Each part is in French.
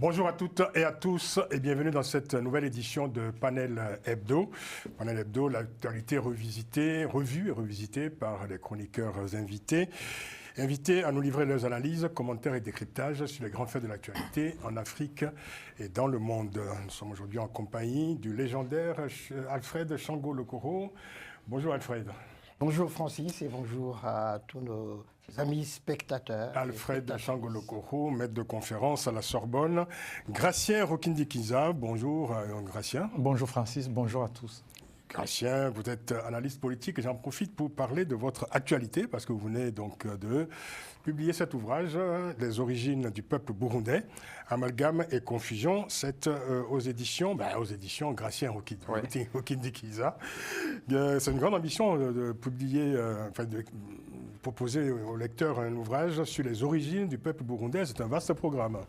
Bonjour à toutes et à tous et bienvenue dans cette nouvelle édition de Panel Hebdo. Panel Hebdo, l'actualité revue et revisitée par les chroniqueurs invités. Invités à nous livrer leurs analyses, commentaires et décryptages sur les grands faits de l'actualité en Afrique et dans le monde. Nous sommes aujourd'hui en compagnie du légendaire Alfred Shango Lokoro. Bonjour Alfred. Bonjour Francis et bonjour à tous nos amis spectateurs. Alfred Shango Lokoro, maître de conférence à la Sorbonne. Gratien Rokindikiza, bonjour Gratien. Bonjour Francis, bonjour à tous. Gratien, vous êtes analyste politique et j'en profite pour parler de votre actualité parce que vous venez donc de publier cet ouvrage, Les origines du peuple burundais, amalgame et confusion. C'est aux éditions Gratien Rokindikiza. C'est une grande ambition de publier, de proposer aux lecteurs un ouvrage sur les origines du peuple burundais. C'est un vaste programme.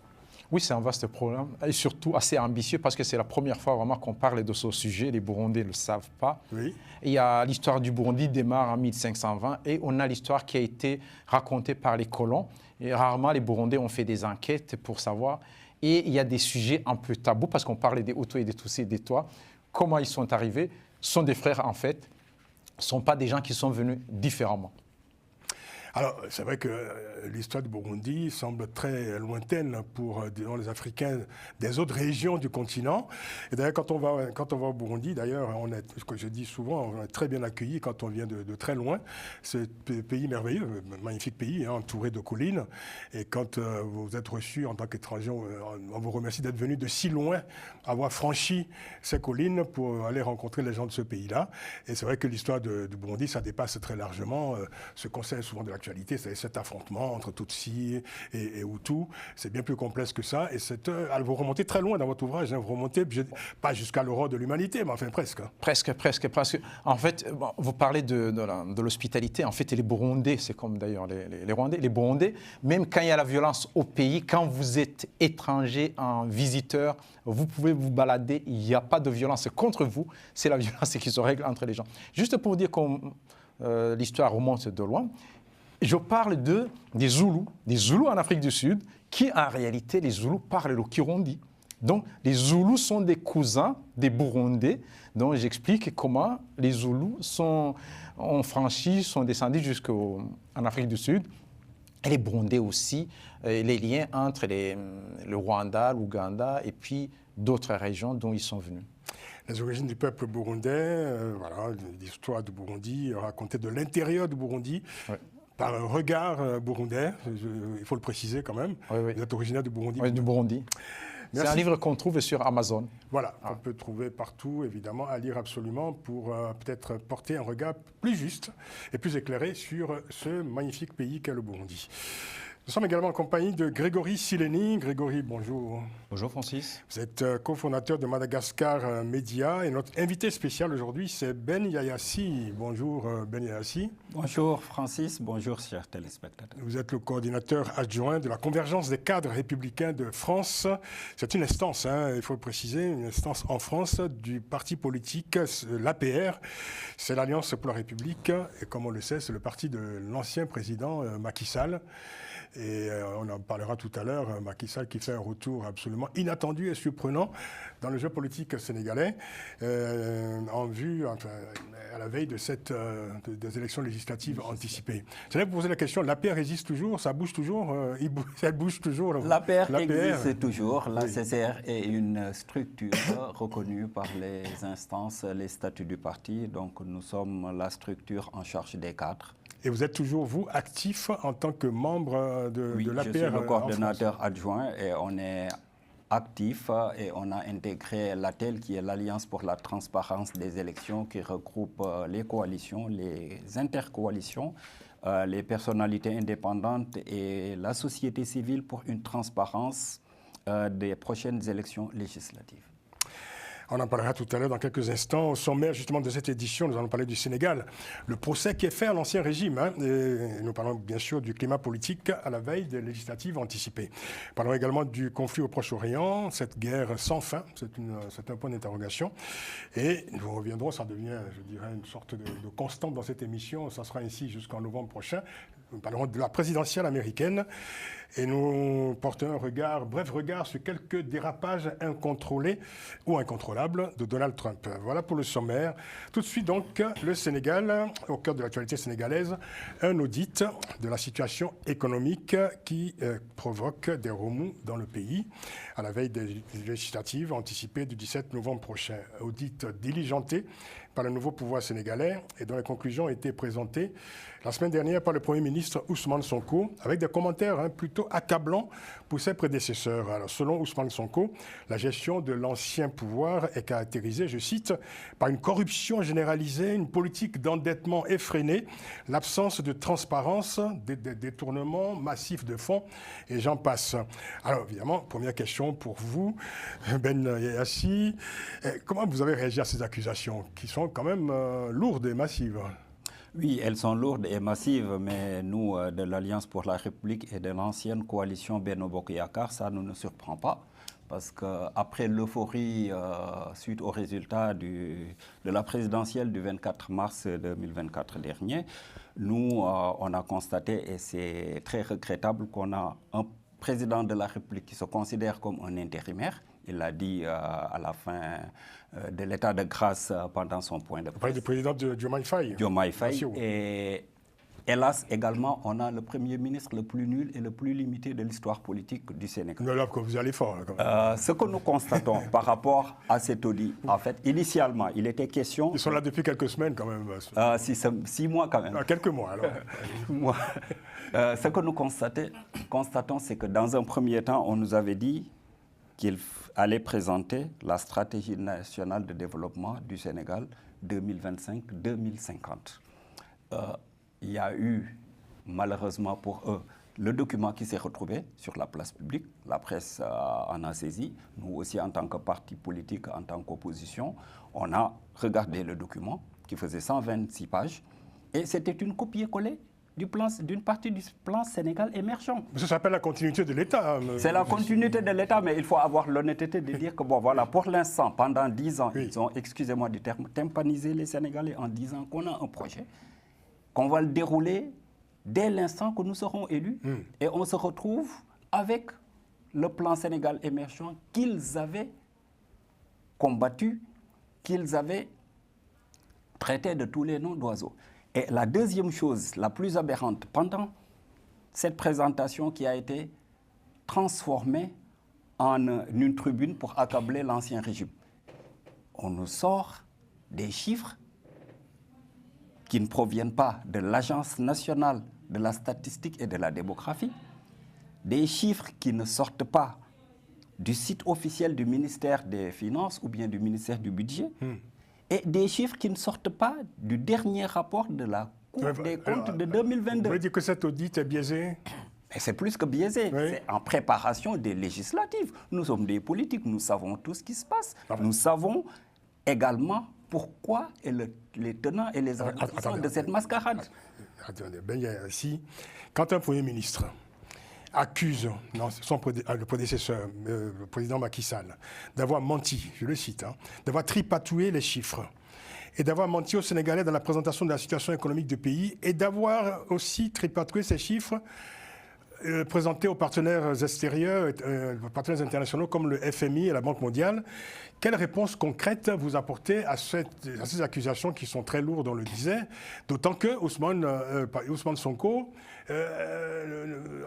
Oui, c'est un vaste programme et surtout assez ambitieux parce que c'est la première fois vraiment qu'on parle de ce sujet. Les Burundais ne le savent pas. Oui. Il y a l'histoire du Burundi démarre en 1520 et on a l'histoire qui a été racontée par les colons. Et rarement les Burundais ont fait des enquêtes pour savoir. Et il y a des sujets un peu tabous parce qu'on parlait des Hutus et des Tutsis et des Tois. Comment ils sont arrivés? Ce sont des frères en fait. Ce ne sont pas des gens qui sont venus différemment. Alors, c'est vrai que l'histoire du Burundi semble très lointaine pour les Africains des autres régions du continent. Et d'ailleurs, quand on va au Burundi, d'ailleurs, ce que je dis souvent, on est très bien accueillis quand on vient de très loin. C'est un pays merveilleux, un magnifique pays, entouré de collines. Et quand vous êtes reçu en tant qu'étranger, on vous remercie d'être venu de si loin, avoir franchi ces collines pour aller rencontrer les gens de ce pays-là. Et c'est vrai que l'histoire du Burundi, ça dépasse très largement ce qu'on sait souvent de l'actualité, c'est cet affrontement entre Tutsis et Hutus. C'est bien plus complexe que ça. Et vous remontez très loin dans votre ouvrage. Vous remontez, pas jusqu'à l'aurore de l'humanité, mais enfin presque. Presque. En fait, vous parlez de l'hospitalité. En fait, les Burundais, c'est comme d'ailleurs les Rwandais, les Burundais, même quand il y a la violence au pays, quand vous êtes étranger, un visiteur, vous pouvez vous balader, il n'y a pas de violence contre vous. C'est la violence qui se règle entre les gens. Juste pour vous dire que l'histoire remonte de loin, je parle des Zoulous en Afrique du Sud, qui en réalité, les Zoulous parlent le Kirundi. Donc, les Zoulous sont des cousins des Burundais. Donc, j'explique comment les Zoulous sont descendus jusqu'en Afrique du Sud. Et les Burundais aussi, les liens entre le Rwanda, l'Ouganda et puis d'autres régions dont ils sont venus. Les origines du peuple burundais, l'histoire du Burundi, racontée de l'intérieur du Burundi. Ouais. Par un regard burundais, il faut le préciser quand même. Oui. Vous êtes originaire du Burundi. Oui, du Burundi. C'est un livre qu'on trouve sur Amazon. Voilà, on peut trouver partout, évidemment, à lire absolument pour peut-être porter un regard plus juste et plus éclairé sur ce magnifique pays qu'est le Burundi. Nous sommes également en compagnie de Grégory Sileni. Grégory, bonjour. Bonjour Francis. Vous êtes cofondateur de Madagascar Media et notre invité spécial aujourd'hui, c'est Ben Yayassi. Bonjour Ben Yayassi. Bonjour Francis, bonjour chers téléspectateurs. Vous êtes le coordinateur adjoint de la Convergence des cadres républicains de France. C'est une instance, il faut le préciser, une instance en France du parti politique, l'APR. C'est l'Alliance pour la République et comme on le sait, c'est le parti de l'ancien président Macky Sall. Et on en parlera tout à l'heure, Macky Sall qui fait un retour absolument inattendu et surprenant dans le jeu politique sénégalais, en vue, à la veille de des élections législatives anticipées. Je vais vous poser la question, l'APR résiste toujours, ça bouge toujours, elle bouge toujours. L'APR existe toujours, la CCR est une structure reconnue par les instances, les statuts du parti, donc nous sommes la structure en charge des cadres. Et vous êtes toujours, vous, actif en tant que membre de l'APR? Oui, je suis le coordonnateur adjoint et on est actif et on a intégré l'ATEL qui est l'Alliance pour la transparence des élections qui regroupe les coalitions, les intercoalitions, les personnalités indépendantes et la société civile pour une transparence des prochaines élections législatives. On en parlera tout à l'heure dans quelques instants. Au sommaire justement de cette édition, nous allons parler du Sénégal. Le procès qui est fait à l'ancien régime. Et nous parlons bien sûr du climat politique à la veille des législatives anticipées. Nous parlons également du conflit au Proche-Orient, cette guerre sans fin. C'est un point d'interrogation. Et nous reviendrons, ça devient, je dirais, une sorte de constante dans cette émission. Ça sera ainsi jusqu'en novembre prochain. Nous parlerons de la présidentielle américaine. Et nous portons un bref regard sur quelques dérapages incontrôlés ou incontrôlables de Donald Trump. Voilà pour le sommaire. Tout de suite donc, le Sénégal, au cœur de l'actualité sénégalaise, un audit de la situation économique qui provoque des remous dans le pays à la veille des législatives anticipées du 17 novembre prochain. Audit diligenté par le nouveau pouvoir sénégalais et dont les conclusions ont été présentées la semaine dernière par le Premier ministre Ousmane Sonko, avec des commentaires plutôt accablants pour ses prédécesseurs. Alors, selon Ousmane Sonko, la gestion de l'ancien pouvoir est caractérisée, je cite, par une corruption généralisée, une politique d'endettement effrénée, l'absence de transparence, des détournements massifs de fonds, et j'en passe. Alors, évidemment, première question pour vous, Ben Yassi. Comment vous avez réagi à ces accusations qui sont quand même lourdes et massives? Oui, elles sont lourdes et massives, mais nous, de l'Alliance pour la République et de l'ancienne coalition Benno Bokk Yakaar, ça ne nous surprend pas. Parce qu'après l'euphorie suite au résultat de la présidentielle du 24 mars 2024 dernier, nous, on a constaté, et c'est très regrettable, qu'on a un président de la République qui se considère comme un intérimaire. Il l'a dit à la fin de l'état de grâce pendant son point de presse. Vous parlez du président de Diomaye Faye. Diomaye Faye. Et hélas, également, on a le Premier ministre le plus nul et le plus limité de l'histoire politique du Sénégal. Là, vous allez fort. Là, quand même. Ce que nous constatons par rapport à cet audit, en fait, initialement, il était question... Ils sont là depuis quelques semaines quand même. 6 mois quand même. Quelques mois alors. Ce que nous constatons, c'est que dans un premier temps, on nous avait dit qu'il allait présenter la stratégie nationale de développement du Sénégal 2025-2050. Il y a eu, malheureusement pour eux, le document qui s'est retrouvé sur la place publique. La presse en a saisi. Nous aussi, en tant que parti politique, en tant qu'opposition, on a regardé le document qui faisait 126 pages. Et c'était une copier-coller d'une partie du plan Sénégal émergent. Ça s'appelle la continuité de l'État. C'est la continuité de l'État, mais il faut avoir l'honnêteté de dire que, bon, voilà, pour l'instant, pendant 10 ans, ils ont, excusez-moi du terme, tympanisé les Sénégalais en disant qu'on a un projet, qu'on va le dérouler dès l'instant que nous serons élus, et on se retrouve avec le plan Sénégal émergent qu'ils avaient combattu, qu'ils avaient traité de tous les noms d'oiseaux. Et la deuxième chose, la plus aberrante, pendant cette présentation qui a été transformée en une tribune pour accabler l'ancien régime, on nous sort des chiffres qui ne proviennent pas de l'Agence nationale de la statistique et de la démographie, des chiffres qui ne sortent pas du site officiel du ministère des Finances ou bien du ministère du Budget, et des chiffres qui ne sortent pas du dernier rapport de la Cour des comptes de 2022. Vous voulez dire que cet audit est biaisé? C'est plus que biaisé. Oui. C'est en préparation des législatives. Nous sommes des politiques, nous savons tout ce qui se passe. Nous savons également pourquoi et les tenants et les aboutissants de cette mascarade. Attendez, ici, quand un Premier ministre accuse le prédécesseur, le président Macky Sall, d'avoir menti, je le cite, d'avoir tripatouillé les chiffres et d'avoir menti aux Sénégalais dans la présentation de la situation économique du pays et d'avoir aussi tripatouillé ces chiffres présentés aux partenaires extérieurs, aux partenaires internationaux comme le FMI et la Banque mondiale. Quelle réponse concrète vous apportez à ces accusations qui sont très lourdes, on le disait, d'autant que Ousmane Sonko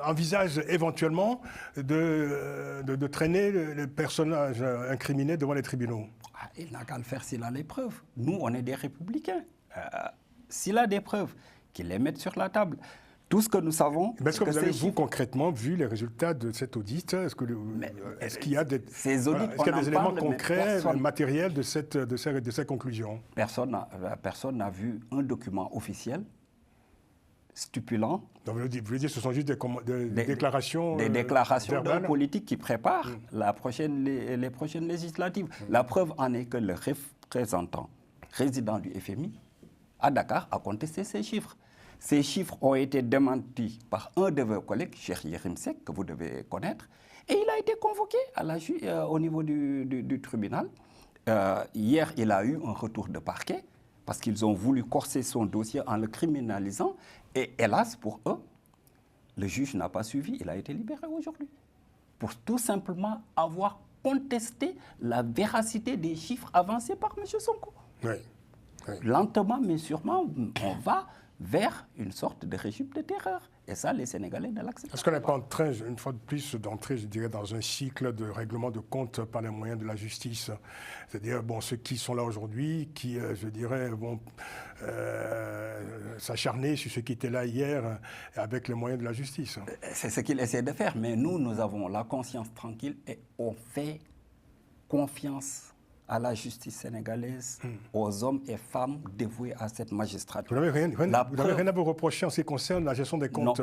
envisage éventuellement de traîner les personnages incriminés devant les tribunaux? Il n'a qu'à le faire s'il a les preuves. Nous, on est des républicains. S'il a des preuves, qu'il les mette sur la table. Tout ce que nous savons... Est-ce que vous avez, vous, concrètement, vu les résultats de cet audit? Est-ce qu'il y a des, des éléments concrets, matériels de ces conclusions? Personne n'a vu un document officiel stipulant... Donc vous voulez dire que ce sont juste des déclarations... Des déclarations d'un politique qui prépare les prochaines législatives. La preuve en est que le représentant résident du FMI à Dakar a contesté ces chiffres. Ces chiffres ont été démentis par un de vos collègues, Cheikh Yérim Seck, que vous devez connaître, et il a été convoqué au niveau du tribunal. Hier, il a eu un retour de parquet parce qu'ils ont voulu corser son dossier en le criminalisant. Et hélas, pour eux, Le juge n'a pas suivi, il a été libéré aujourd'hui. Pour tout simplement avoir contesté la véracité des chiffres avancés par M. Sonko. Oui. Oui. Lentement, mais sûrement, on va vers une sorte de régime de terreur. Et ça, les Sénégalais ne l'acceptent pas. Est-ce qu'on n'est pas en train, une fois de plus, d'entrer, je dirais, dans un cycle de règlement de compte par les moyens de la justice? C'est-à-dire, bon, ceux qui sont là aujourd'hui, qui, je dirais, vont s'acharner sur ceux qui étaient là hier avec les moyens de la justice. C'est ce qu'il essaie de faire. Mais nous avons la conscience tranquille et on fait confiance à la justice sénégalaise, aux hommes et femmes dévoués à cette magistrature. Vous n'avez rien à vous reprocher en ce qui concerne la gestion des comptes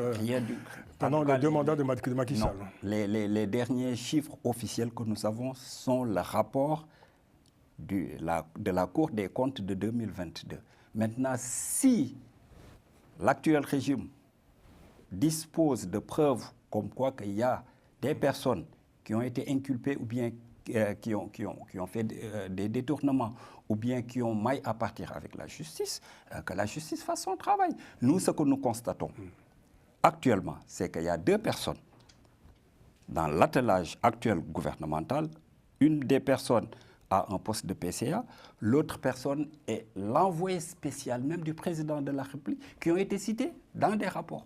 pendant les 2 mandats de Macky Sall? Les derniers chiffres officiels que nous avons sont le rapport de la Cour des comptes de 2022. Maintenant, si l'actuel régime dispose de preuves comme quoi qu'il y a des personnes qui ont été inculpées ou bien qui ont fait des détournements ou bien qui ont maille à partir avec la justice, que la justice fasse son travail. Nous, ce que nous constatons actuellement, c'est qu'il y a 2 personnes dans l'attelage actuel gouvernemental. Une des personnes a un poste de PCA, l'autre personne est l'envoyé spécial même du président de la République, qui ont été cités dans des rapports.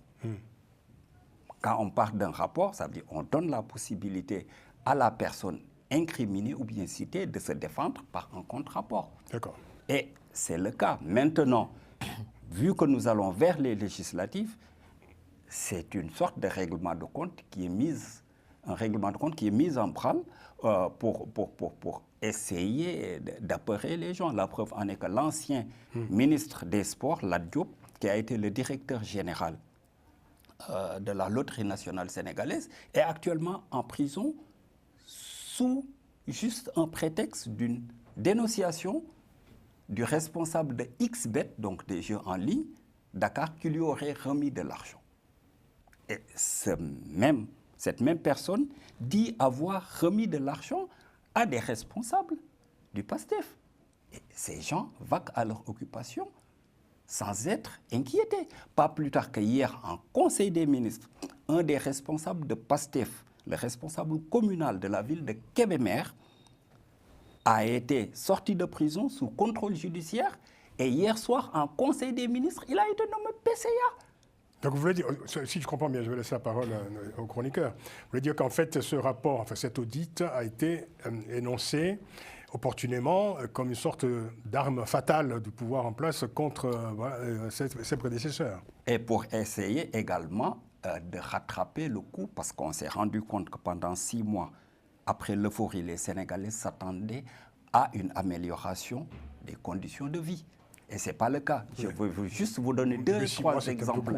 Quand on parle d'un rapport, ça veut dire qu'on donne la possibilité à la personne incriminée ou bien citée de se défendre par un contre-rapport. D'accord. Et c'est le cas. Maintenant, vu que nous allons vers les législatives, c'est une sorte de règlement de compte qui est mis en branle pour essayer d'apeurer les gens. La preuve en est que l'ancien ministre des Sports, Lat Diop, qui a été le directeur général de la loterie nationale sénégalaise, est actuellement en prison sous juste un prétexte d'une dénonciation du responsable de XBet, donc des jeux en ligne, Dakar, qui lui aurait remis de l'argent. Et cette même personne dit avoir remis de l'argent à des responsables du PASTEF. Et ces gens vaquent à leur occupation sans être inquiétés. Pas plus tard qu'hier, en Conseil des ministres, un des responsables de PASTEF, le responsable communal de la ville de Kébémer, a été sorti de prison sous contrôle judiciaire et hier soir, en Conseil des ministres, il a été nommé PCA. Donc vous voulez dire, si je comprends bien, je vais laisser la parole au chroniqueur, vous voulez dire qu'en fait ce rapport, enfin cet audit a été énoncé opportunément comme une sorte d'arme fatale du pouvoir en place contre ses prédécesseurs. Et pour essayer également de rattraper le coup, parce qu'on s'est rendu compte que pendant 6 mois, après l'euphorie, les Sénégalais s'attendaient à une amélioration des conditions de vie. Et ce n'est pas le cas. Je veux juste vous donner 2-3 exemples.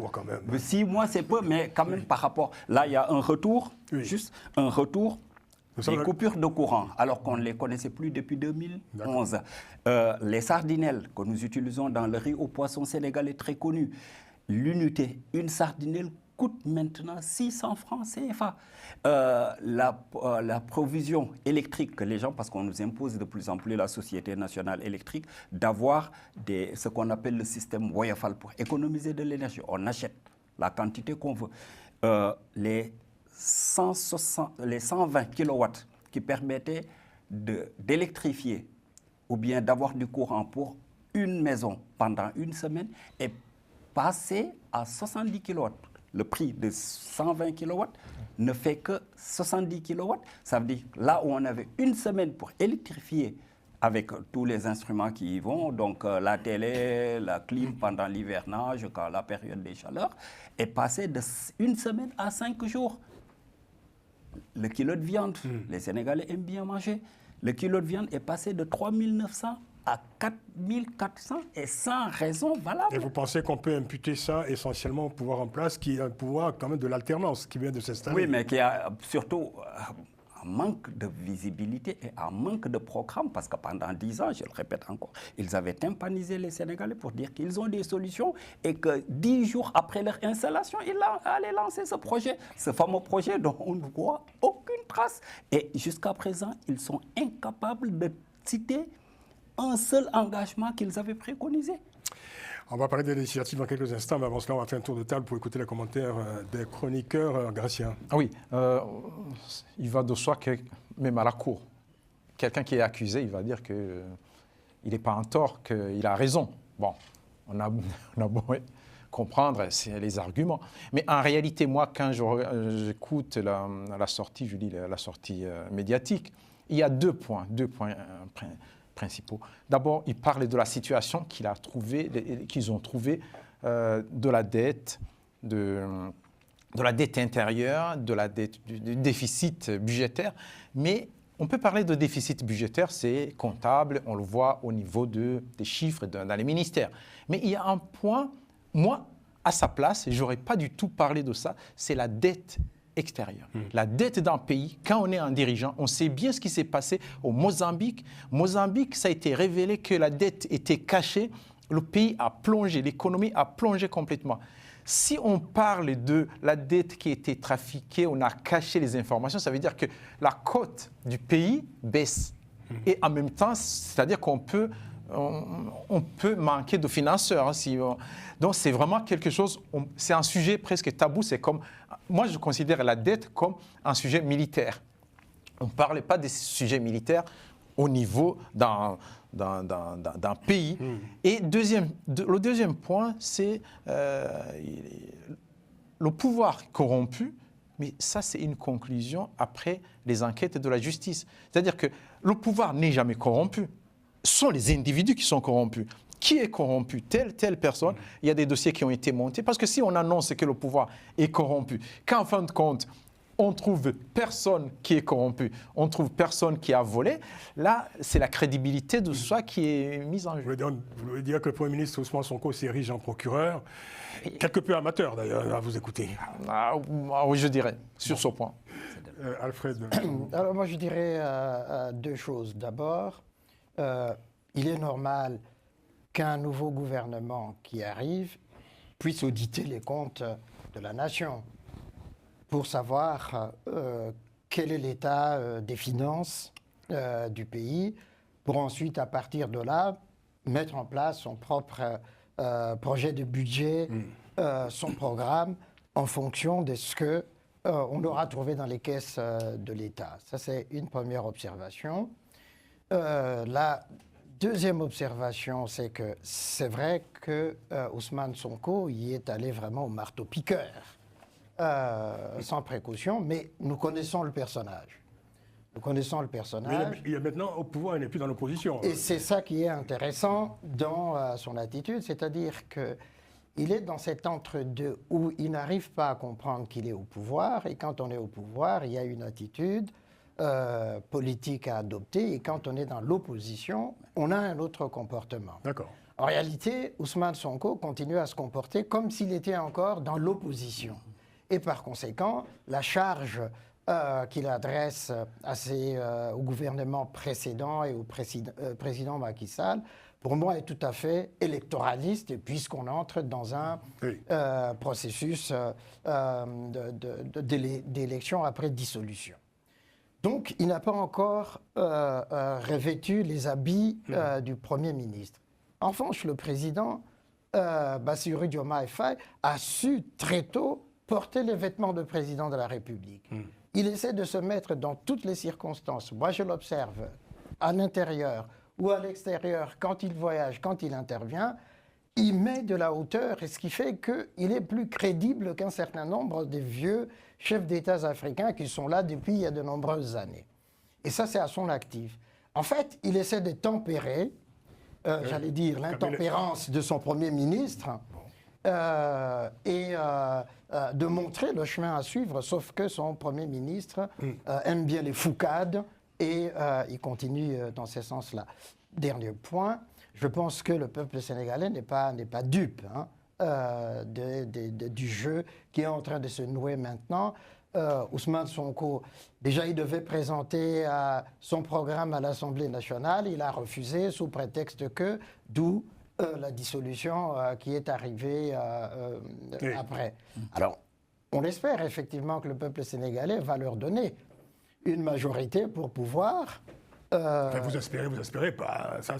6 mois, c'est peu, mais quand même par rapport... Là, il y a un retour, juste un retour des coupures de courant, alors qu'on ne les connaissait plus depuis 2011. Les sardinelles que nous utilisons dans le riz au poisson sénégalais très connu, l'unité, une sardinelle coûte maintenant 600 francs CFA. La provision électrique que les gens, parce qu'on nous impose de plus en plus, la Société nationale électrique, d'avoir ce qu'on appelle le système Woyofal pour économiser de l'énergie. On achète la quantité qu'on veut. Les 120 kilowatts qui permettaient d'électrifier ou bien d'avoir du courant pour une maison pendant une semaine est passé à 70 kilowatts. Le prix de 120 kilowatts ne fait que 70 kilowatts. Ça veut dire là où on avait une semaine pour électrifier avec tous les instruments qui y vont, donc la télé, la clim pendant l'hivernage, quand la période des chaleurs, est passé de une semaine à 5 jours. Le kilo de viande, les Sénégalais aiment bien manger, le kilo de viande est passé de 3 900 à 4 400 et sans raison valable. Et vous pensez qu'on peut imputer ça essentiellement au pouvoir en place, qui est un pouvoir quand même de l'alternance, qui vient de s'installer? Oui, mais qui a surtout un manque de visibilité et un manque de programme, parce que pendant 10 ans, je le répète encore, ils avaient tympanisé les Sénégalais pour dire qu'ils ont des solutions et que 10 jours après leur installation, ils allaient lancer ce projet, ce fameux projet dont on ne voit aucune trace. Et jusqu'à présent, ils sont incapables de citer un seul engagement qu'ils avaient préconisé. On va parler des législatives dans quelques instants, mais avant cela, on va faire un tour de table pour écouter les commentaires des chroniqueurs graciens. Ah oui, il va de soi que même à la cour, quelqu'un qui est accusé, il va dire qu'il n'est pas en tort, qu'il a raison. Bon, on a beau comprendre les arguments. Mais en réalité, moi, quand j'écoute la sortie, je lis la sortie médiatique, il y a deux points principaux. D'abord, il parle de la situation qu'ils ont trouvée de la dette, de la dette intérieure, du déficit budgétaire. Mais on peut parler de déficit budgétaire, c'est comptable, on le voit au niveau des chiffres dans les ministères. Mais il y a un point, moi, à sa place, je n'aurais pas du tout parlé de ça, c'est la dette extérieure. La dette d'un pays, quand on est un dirigeant, on sait bien ce qui s'est passé au Mozambique. Mozambique, ça a été révélé que la dette était cachée. Le pays a plongé, l'économie a plongé complètement. Si on parle de la dette qui a été trafiquée, on a caché les informations, ça veut dire que la cote du pays baisse. Et en même temps, c'est-à-dire qu'on peut manquer de financeurs. Donc c'est vraiment quelque chose, c'est un sujet presque tabou. C'est comme, moi je considère la dette comme un sujet militaire. On ne parle pas des sujets militaires au niveau d'un pays. Et le deuxième point, c'est le pouvoir corrompu. Mais ça, c'est une conclusion après les enquêtes de la justice. C'est-à-dire que le pouvoir n'est jamais corrompu. Ce sont les individus qui sont corrompus. Qui est corrompu? Telle personne. Il y a des dossiers qui ont été montés. Parce que si on annonce que le pouvoir est corrompu, qu'en fin de compte, on trouve personne qui est corrompu, on trouve personne qui a volé, là, c'est la crédibilité de soi qui est mise en jeu. Vous voulez dire que le Premier ministre Ousmane Sonko s'érige en procureur, quelque peu amateur d'ailleurs, à vous écouter. Oui, je dirais, sur ce point. Alfred. Alors moi, je dirais deux choses. D'abord, il est normal qu'un nouveau gouvernement qui arrive puisse auditer les comptes de la nation pour savoir quel est l'état des finances du pays, pour ensuite, à partir de là, mettre en place son propre projet de budget, son programme, en fonction de ce qu'on aura trouvé dans les caisses de l'État. Ça, c'est une première observation. La deuxième observation, c'est que c'est vrai que Ousmane Sonko y est allé vraiment au marteau-piqueur, sans précaution, mais nous connaissons le personnage. Nous connaissons le personnage. Il est maintenant au pouvoir, il n'est plus dans l'opposition. Et c'est ça qui est intéressant dans son attitude, c'est-à-dire qu'il est dans cet entre-deux où il n'arrive pas à comprendre qu'il est au pouvoir, et quand on est au pouvoir, il y a une attitude politique à adopter, et quand on est dans l'opposition, on a un autre comportement. D'accord. En réalité, Ousmane Sonko continue à se comporter comme s'il était encore dans l'opposition. Et par conséquent, la charge qu'il adresse au gouvernement précédent et au président Macky Sall, pour moi, est tout à fait électoraliste, puisqu'on entre dans un processus d'élection après dissolution. Donc, il n'a pas encore revêtu les habits du Premier ministre. En revanche, le président Bassirou Diomaye Faye a su très tôt porter les vêtements de président de la République. Il essaie de se mettre dans toutes les circonstances. Moi, je l'observe à l'intérieur ou à l'extérieur, quand il voyage, quand il intervient, il met de la hauteur, et ce qui fait qu'il est plus crédible qu'un certain nombre de vieux chefs d'État africains qui sont là depuis il y a de nombreuses années. Et ça, c'est à son actif. En fait, il essaie de tempérer, j'allais dire, l'intempérance de son Premier ministre et de montrer le chemin à suivre, sauf que son Premier ministre aime bien les foucades et il continue dans ce sens-là. Dernier point, je pense que le peuple sénégalais n'est pas dupe du jeu qui est en train de se nouer maintenant. Ousmane Sonko, déjà il devait présenter son programme à l'Assemblée nationale, il a refusé sous prétexte d'où la dissolution qui est arrivée après. Alors, on espère effectivement que le peuple sénégalais va leur donner une majorité pour pouvoir Enfin, vous espérez pas. Ça,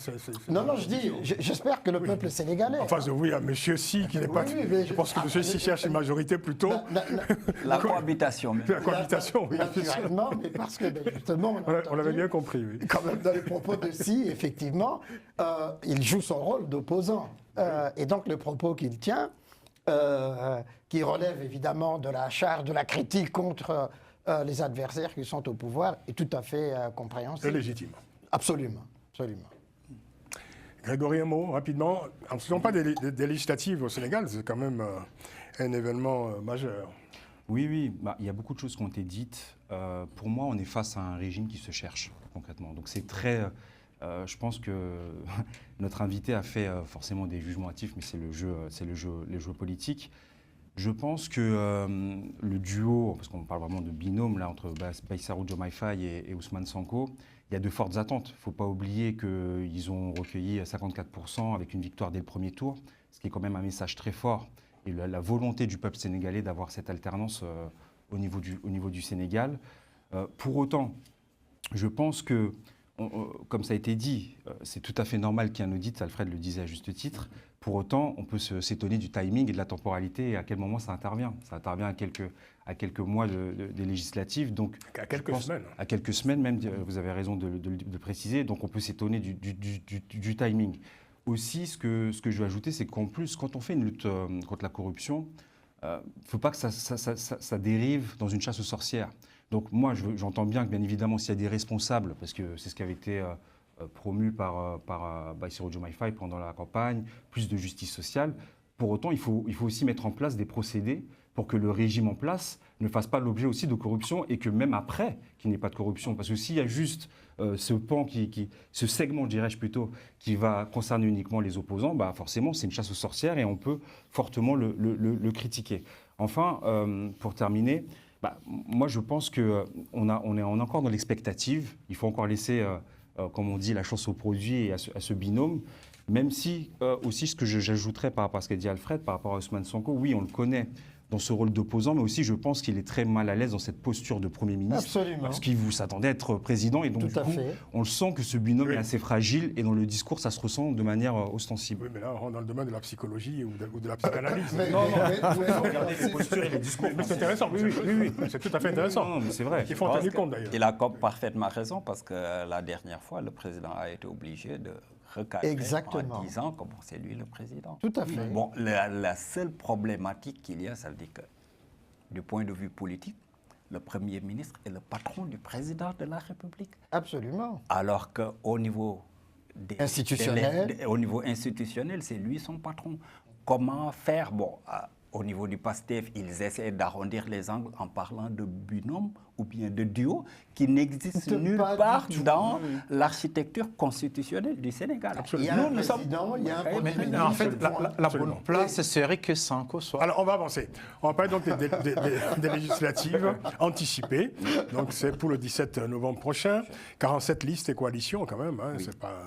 Non, je dis, j'espère que le peuple sénégalais... En face de vous, il y a M. Si qui n'est pas... Je pense que M. Si cherche une majorité plutôt... La cohabitation. La cohabitation, oui. Naturellement, mais parce que justement... On l'avait bien compris, oui. Quand même, dans les propos de Si, effectivement, il joue son rôle d'opposant. Et donc, le propos qu'il tient, qui relève évidemment de la charge, de la critique contre les adversaires qui sont au pouvoir, est tout à fait compréhensible. C'est légitime. Absolument, absolument. Grégory, un mot, rapidement. Ce ne sont pas des législatives au Sénégal, c'est quand même un événement majeur. Oui, il y a beaucoup de choses qui ont été dites. Pour moi, on est face à un régime qui se cherche, concrètement. Donc c'est très... je pense que notre invité a fait forcément des jugements hâtifs, mais c'est les jeux politiques. Je pense que le duo, parce qu'on parle vraiment de binôme là, entre Bassirou Diomaye Faye et Ousmane Sonko, il y a de fortes attentes. Il ne faut pas oublier qu'ils ont recueilli 54% avec une victoire dès le premier tour, ce qui est quand même un message très fort. Et la volonté du peuple sénégalais d'avoir cette alternance au niveau du Sénégal. Pour autant, je pense que, comme ça a été dit, c'est tout à fait normal qu'il y ait un audit, Alfred le disait à juste titre. Pour autant, on peut s'étonner du timing et de la temporalité et à quel moment ça intervient. Ça intervient à quelques mois des législatives. Donc, à quelques semaines. À quelques semaines même, vous avez raison de le préciser. Donc on peut s'étonner du timing. Aussi, ce que je veux ajouter, c'est qu'en plus, quand on fait une lutte contre la corruption, il ne faut pas que ça dérive dans une chasse aux sorcières. Donc moi, j'entends bien que, bien évidemment, s'il y a des responsables, parce que c'est ce qui avait été promu par Bassirou Diomaye Faye pendant la campagne, plus de justice sociale, pour autant, il faut aussi mettre en place des procédés pour que le régime en place ne fasse pas l'objet aussi de corruption et que même après, qu'il n'y ait pas de corruption. Parce que s'il y a juste ce pan, ce segment, dirais-je plutôt, qui va concerner uniquement les opposants, bah forcément, c'est une chasse aux sorcières et on peut fortement le critiquer. Enfin, pour terminer, moi, je pense qu'on est encore dans l'expectative. Il faut encore laisser, comme on dit, la chance au produit et à ce binôme. Même si, aussi, ce que j'ajouterais par rapport à ce qu'a dit Alfred, par rapport à Ousmane Sonko, oui, on le connaît dans ce rôle d'opposant, mais aussi, je pense qu'il est très mal à l'aise dans cette posture de Premier ministre. Absolument. Parce qu'il s'attendait à être président, et donc, du coup, on le sent que ce binôme est assez fragile, et dans le discours, ça se ressent de manière ostensible. Oui, mais là, on rentre dans le domaine de la psychologie ou de la psychanalyse. Regardez les postures et les discours. Mais c'est intéressant, oui, c'est tout à fait intéressant. Non, mais c'est vrai. Il faut en tenir compte, d'ailleurs. Il a parfaitement raison, parce que la dernière fois, le président a été obligé de recadrer en disant que c'est lui le président. Tout à fait. Bon, la seule problématique qu'il y a, ça veut dire que, du point de vue politique, le Premier ministre est le patron du président de la République. Absolument. Alors qu'au niveau institutionnel, c'est lui son patron. Comment faire? Bon, au niveau du PASTEF, ils essaient d'arrondir les angles en parlant de binôme ou bien de duo qui n'existe nulle part dans l'architecture constitutionnelle du Sénégal. Il y a un président, il y a un premier ministre. En fait, la bonne place serait que Sonko soit... Alors, on va avancer. On va parler donc des législatives anticipées. Donc, c'est pour le 17 novembre prochain. 47 listes et coalitions, quand même. Hein,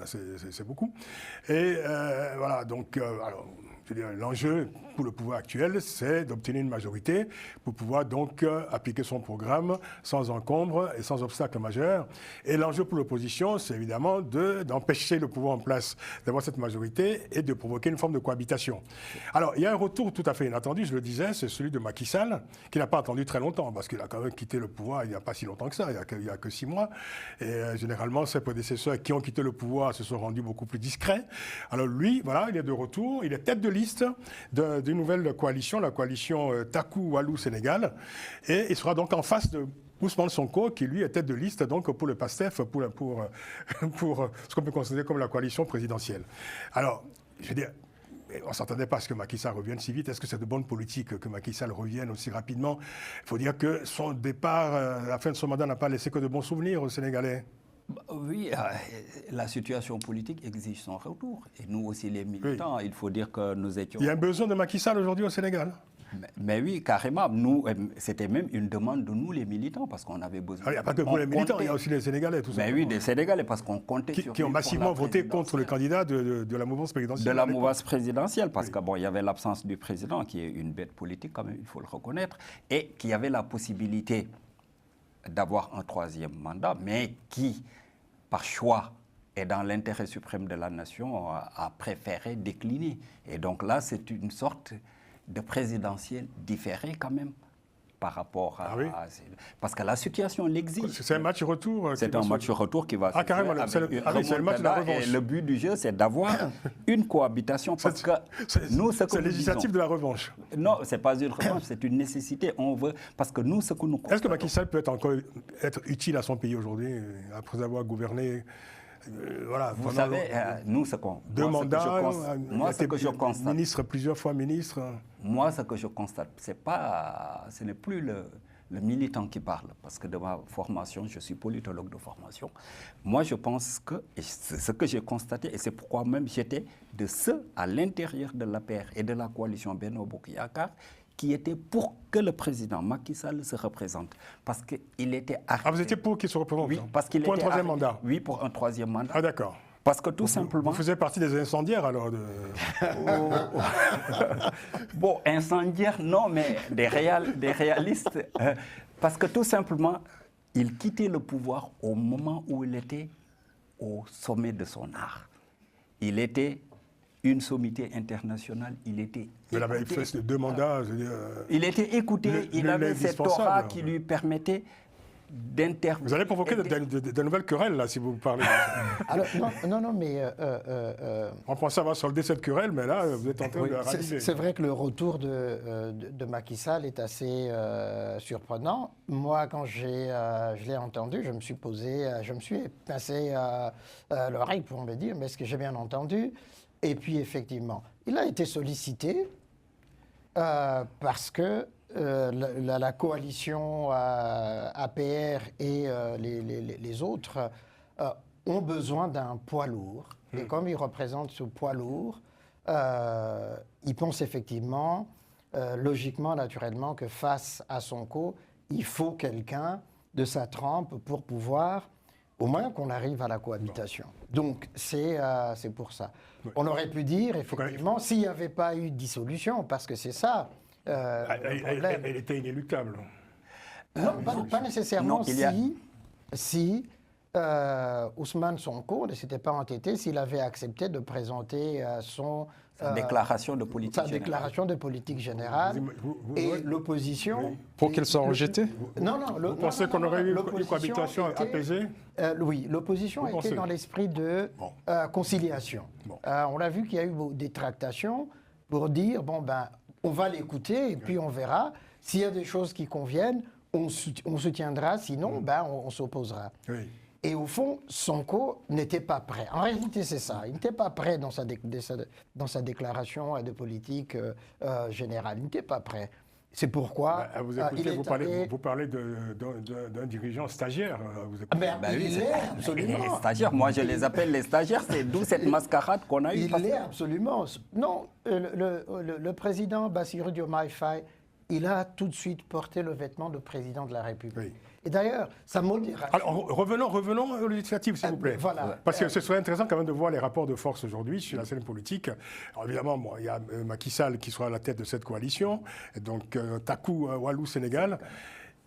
c'est beaucoup. Et voilà, donc... alors, l'enjeu pour le pouvoir actuel, c'est d'obtenir une majorité pour pouvoir donc appliquer son programme sans encombre et sans obstacle majeur. Et l'enjeu pour l'opposition, c'est évidemment d'empêcher le pouvoir en place d'avoir cette majorité et de provoquer une forme de cohabitation. Alors, il y a un retour tout à fait inattendu, je le disais, c'est celui de Macky Sall, qui n'a pas attendu très longtemps, parce qu'il a quand même quitté le pouvoir il n'y a pas si longtemps que ça, il n'y a que 6 mois. Et généralement, ses prédécesseurs qui ont quitté le pouvoir se sont rendus beaucoup plus discrets. Alors lui, voilà, il est de retour, il est tête de liste d'une nouvelle coalition, la coalition Taku Wallu Sénégal, et il sera donc en face de Ousmane Sonko, qui lui est tête de liste donc pour le PASTEF, pour ce qu'on peut considérer comme la coalition présidentielle. Alors, je veux dire, on ne s'attendait pas à ce que Macky Sall revienne si vite. Est-ce que c'est de bonne politique que Macky Sall revienne aussi rapidement? Il faut dire que son départ, la fin de son mandat n'a pas laissé que de bons souvenirs aux Sénégalais. Oui, la situation politique exige son retour. Et nous aussi, les militants, il faut dire que nous étions... Il y a un besoin de Macky Sall aujourd'hui au Sénégal? Mais oui, carrément. Nous, c'était même une demande de nous, les militants, parce qu'on avait besoin... Il n'y a pas que vous, les militants, il y a aussi les Sénégalais, tout ça. Mais oui, des Sénégalais, parce qu'on comptait sur... Qui ont massivement voté contre le candidat de la mouvance présidentielle. De la mouvance présidentielle, parce que bon, il y avait l'absence du président, qui est une bête politique, quand même, il faut le reconnaître, et qui avait la possibilité d'avoir un troisième mandat, mais qui par choix et dans l'intérêt suprême de la nation, a préféré décliner. Et donc là, c'est une sorte de présidentielle différée quand même par rapport à... parce que la situation l'exige. C'est un match retour. C'est un match retour qui va se carrément, c'est le match de la revanche. Et le but du jeu, c'est d'avoir une cohabitation. Parce que nous, ce que c'est législatif de la revanche. Non, ce n'est pas une revanche, c'est une nécessité. On veut... Parce que nous, ce que nous... Est-ce que Macky Sall peut être utile à son pays aujourd'hui, après avoir gouverné voilà, vous savez, nous, ce qu'on... Deux mandats, moi, ce que je constate... Ministre, plusieurs fois ministre. Moi, ce que je constate, ce n'est plus le militant qui parle, parce que de ma formation, je suis politologue de formation. Moi, je pense que, et c'est ce que j'ai constaté, et c'est pourquoi même j'étais de ceux à l'intérieur de l'APR et de la coalition Benno Bokk Yakaar qui étaient pour que le président Macky Sall se représente. Parce qu'il était arrivé... Ah, vous étiez pour qu'il se représente? Oui, parce qu'il pour un troisième mandat? Oui, pour un troisième mandat. Ah, d'accord. Parce que tout simplement... Vous faisiez partie des incendiaires, alors Bon, incendiaires, non, mais des réalistes. Parce que tout simplement, il quittait le pouvoir au moment où il était au sommet de son art. Il était une sommité internationale, il était... Il avait fait 2 mandats, je veux dire... Il était écouté, il avait cette aura qui lui permettait d'intervenir. Vous allez provoquer de nouvelles querelles, là, si vous parlez. Alors, non, mais... On pensait ça va solder cette querelle, mais là, vous êtes en train de raviver. C'est vrai que le retour de Macky Sall est assez surprenant. Moi, quand je l'ai entendu, je me suis pincé l'oreille pour me dire, mais est-ce que j'ai bien entendu? Et puis, effectivement, il a été sollicité parce que la coalition APR et les autres ont besoin d'un poids lourd. Et comme ils représentent ce poids lourd, ils pensent effectivement, logiquement, naturellement, que face à Sonko, il faut quelqu'un de sa trempe pour pouvoir, au moins qu'on arrive à la cohabitation. Donc, c'est pour ça. Oui. On aurait pu dire, effectivement, s'il n'y avait pas eu de dissolution, parce que c'est ça... elle était inéluctable. Non, pas nécessairement. Non, si Ousmane Sonko ne s'était pas entêté, s'il avait accepté de présenter sa déclaration de politique générale. Et l'opposition... Oui. Pour qu'elle soit rejetée? Non. Vous pensez qu'on aurait eu une cohabitation apaisée? Oui, l'opposition a été dans l'esprit de conciliation. Bon. On a vu qu'il y a eu des tractations pour dire, on va l'écouter et puis on verra. S'il y a des choses qui conviennent, on soutiendra, sinon, on s'opposera. Oui. Et au fond, Sonko n'était pas prêt. En réalité, c'est ça. Il n'était pas prêt dans sa déclaration de politique générale. Il n'était pas prêt. C'est pourquoi... vous écoutez, vous parlez d'un dirigeant stagiaire. Il l'est absolument. Les stagiaires, moi je les appelle les stagiaires, c'est d'où cette mascarade qu'on a eue. Il l'est absolument. Non, le président Bassirou Diomaye Faye, il a tout de suite porté le vêtement de président de la République. Oui. Et d'ailleurs, sa modération... Alors, revenons aux législatives, s'il vous plaît. Voilà. Parce que ce serait intéressant quand même de voir les rapports de force aujourd'hui sur la scène politique. Alors, évidemment, il y a Macky Sall qui sera à la tête de cette coalition, et donc Taku Walou Sénégal.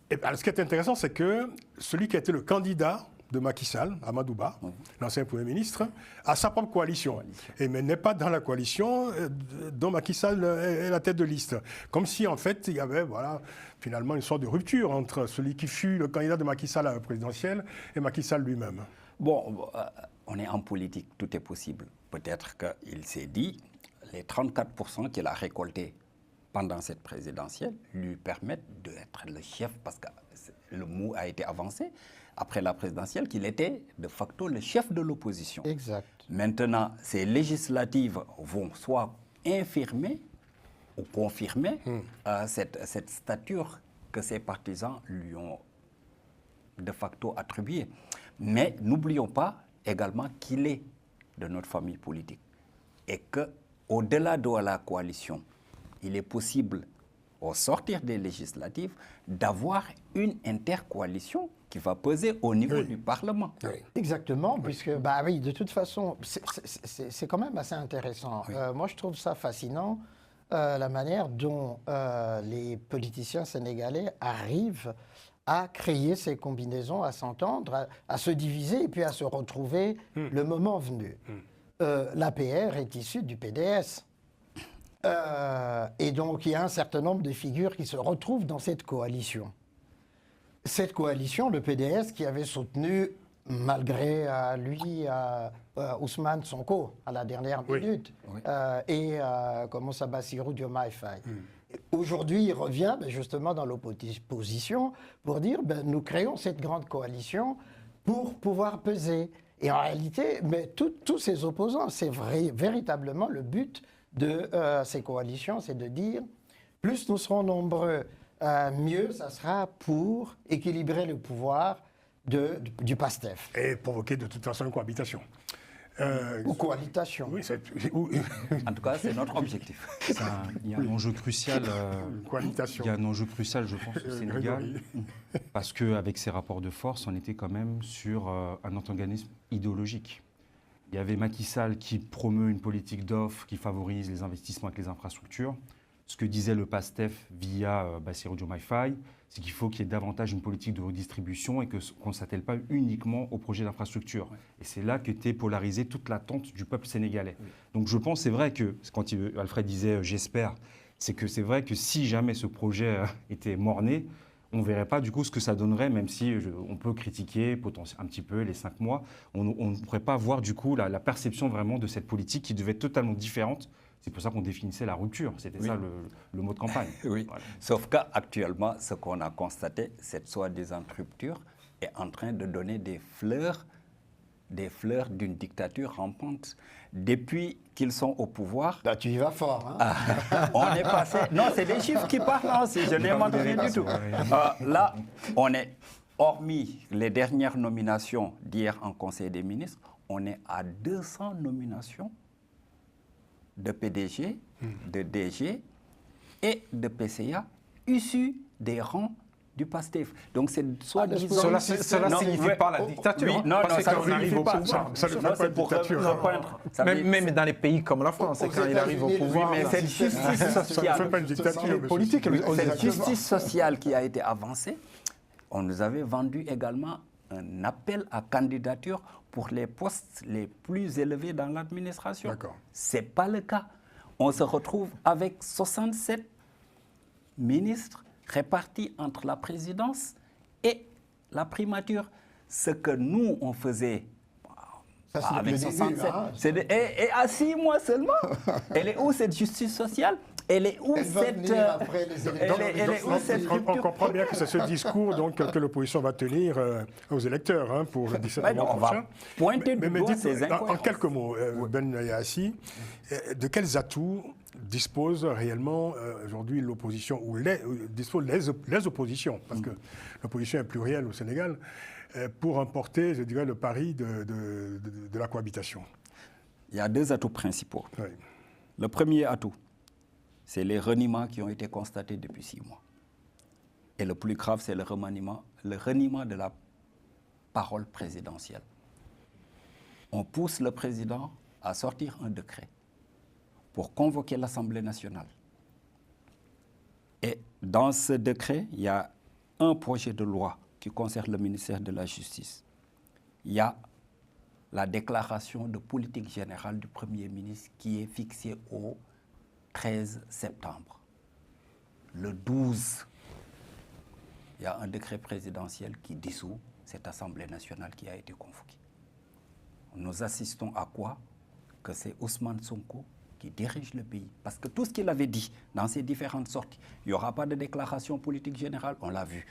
Et, alors, ce qui est intéressant, c'est que celui qui a été le candidat de Macky Sall, Amadou Ba, l'ancien Premier ministre, a sa propre coalition. Mais n'est pas dans la coalition dont Macky Sall est la tête de liste. Comme si, en fait, il y avait finalement une sorte de rupture entre celui qui fut le candidat de Macky Sall à la présidentielle et Macky Sall lui-même. Bon, on est en politique, tout est possible. Peut-être qu'il s'est dit, les 34% qu'il a récoltés pendant cette présidentielle lui permettent d'être le chef, parce que le mot a été avancé, après la présidentielle, qu'il était de facto le chef de l'opposition. Exact. Maintenant, ces législatives vont soit infirmer ou confirmer cette stature que ses partisans lui ont de facto attribuée. Mais n'oublions pas également qu'il est de notre famille politique et qu'au-delà de la coalition, il est possible, au sortir des législatives, d'avoir une intercoalition qui va peser au niveau du Parlement. Oui. Exactement, puisque, de toute façon, c'est quand même assez intéressant. Oui. Moi, je trouve ça fascinant, la manière dont les politiciens sénégalais arrivent à créer ces combinaisons, à s'entendre, à se diviser et puis à se retrouver le moment venu. L'APR est issue du PDS. Et donc, il y a un certain nombre de figures qui se retrouvent dans cette coalition. Cette coalition, le PDS, qui avait soutenu, malgré lui, Ousmane Sonko, à la dernière minute, et Bassirou Diomaye Faye. Aujourd'hui, il revient justement dans l'opposition pour dire nous créons cette grande coalition pour pouvoir peser. Et en réalité, mais tous ces opposants, c'est véritablement le but de ces coalitions, c'est de dire plus nous serons nombreux, mieux ça sera pour équilibrer le pouvoir du PASTEF. Et provoquer de toute façon une cohabitation. Ou cohabitation. Oui, En tout cas, c'est notre objectif. Il y a un enjeu crucial. cohabitation. Il y a un enjeu crucial, je pense, au Sénégal, parce qu'avec ces rapports de force, on était quand même sur un antagonisme idéologique. Il y avait Macky Sall qui promeut une politique d'offre qui favorise les investissements avec les infrastructures. Ce que disait le PASTEF via Bassirou Diomaye Faye, c'est qu'il faut qu'il y ait davantage une politique de redistribution et qu'on ne s'attelle pas uniquement au projet d'infrastructure. Et c'est là qu'était polarisée toute l'attente du peuple sénégalais. Donc je pense, c'est vrai que, quand Alfred disait « j'espère », c'est que c'est vrai que si jamais ce projet était mort-né, on ne verrait pas du coup ce que ça donnerait, même si on peut critiquer un petit peu les 5 mois, on ne pourrait pas voir du coup la perception vraiment de cette politique qui devait être totalement différente. C'est pour ça qu'on définissait la rupture, c'était ça le mot de campagne. Oui, voilà. Sauf qu'actuellement, ce qu'on a constaté, cette soi-disant rupture est en train de donner des fleurs d'une dictature rampante. Depuis qu'ils sont au pouvoir... Là, tu y vas fort, hein. On est passé... Non, c'est des chiffres qui parlent, hein, je n'invente rien du tout. Là, on est, hormis les dernières nominations d'hier en Conseil des ministres, on est à 200 nominations de PDG, de DG et de PCA issus des rangs du PASTEF. Donc c'est Cela ne signifie pas la dictature. Oui, non, ça ne signifie pas. Ça ne fait pas de dictature. Même dans les pays comme la France, quand il arrive au pouvoir. Mais cette justice sociale, ça ne fait pas une dictature politique. Cette justice sociale qui a été avancée, on nous avait vendu également un appel à candidature pour les postes les plus élevés dans l'administration. Ce n'est pas le cas. On se retrouve avec 67 ministres répartis entre la présidence et la primature. Ce que nous, on faisait avec 67. Et à 6 mois seulement. Elle est où cette justice sociale? Elle est où on comprend bien que c'est ce discours donc, que l'opposition va tenir aux électeurs pour le 17 novembre prochain. Pointer du doigt ces en quelques mots, Ben Yassi, de quels atouts dispose réellement aujourd'hui l'opposition, ou disposent les oppositions, parce que l'opposition est plurielle au Sénégal, pour emporter, je dirais, le pari de la cohabitation? Il y a 2 atouts principaux. Oui. Le premier atout, c'est les reniements qui ont été constatés depuis 6 mois. Et le plus grave, c'est le reniement de la parole présidentielle. On pousse le président à sortir un décret pour convoquer l'Assemblée nationale. Et dans ce décret, il y a un projet de loi qui concerne le ministère de la Justice. Il y a la déclaration de politique générale du Premier ministre qui est fixée au 13 septembre. Le 12, il y a un décret présidentiel qui dissout cette Assemblée nationale qui a été convoquée. Nous assistons à quoi? Que c'est Ousmane Sonko qui dirige le pays. Parce que tout ce qu'il avait dit dans ses différentes sorties, il n'y aura pas de déclaration politique générale, on l'a vu.